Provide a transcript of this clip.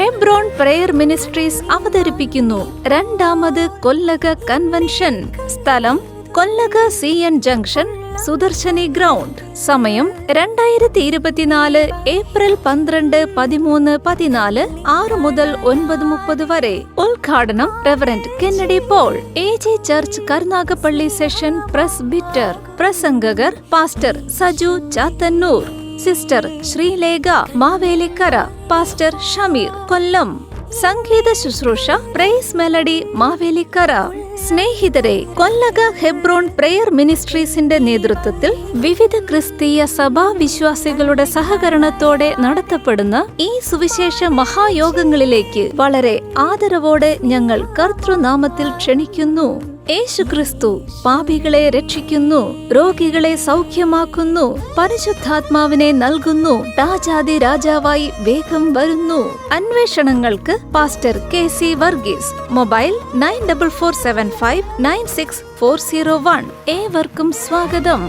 Hebron prayer ministries അവതരിപ്പിക്കുന്നു രണ്ടാമത് Kollaka convention. സ്ഥലം Kollaka CN junction, Sudarshini ground. സമയം 2024 ഏപ്രിൽ 12, 13, 14, 6 മുതൽ 9:30 വരെ. ഉദ്ഘാടനം reverend Kennedy Paul, AG church Karunagappally section presbyter. പ്രസംഗകർ pastor Saju Chathannur, sister Sreelekha Mavelikkara, pastor Shameer Kollam. സംഗീത ശുശ്രൂഷ പ്രൈസ് മെലഡി മാവേലിക്കര. സ്നേഹിതരെ, കൊല്ലക ഹെബ്രോൺ പ്രയർ മിനിസ്ട്രീസിന്റെ നേതൃത്വത്തിൽ വിവിധ ക്രിസ്തീയ സഭാ വിശ്വാസികളുടെ സഹകരണത്തോടെ നടത്തപ്പെടുന്ന ഈ സുവിശേഷ മഹായോഗങ്ങളിലേക്ക് വളരെ ആദരവോടെ ഞങ്ങൾ കർത്തൃനാമത്തിൽ ക്ഷണിക്കുന്നു. യേശുക്രിസ്തു പാപികളെ രക്ഷിക്കുന്നു, രോഗികളെ സൗഖ്യമാക്കുന്നു, പരിശുദ്ധാത്മാവിനെ നൽകുന്നു, രാജാതി രാജാവായി വേഗം വരുന്നു. അന്വേഷണങ്ങൾക്ക് പാസ്റ്റർ KC വർഗീസ്. മൊബൈൽ 9447596401. ഏവർക്കും സ്വാഗതം.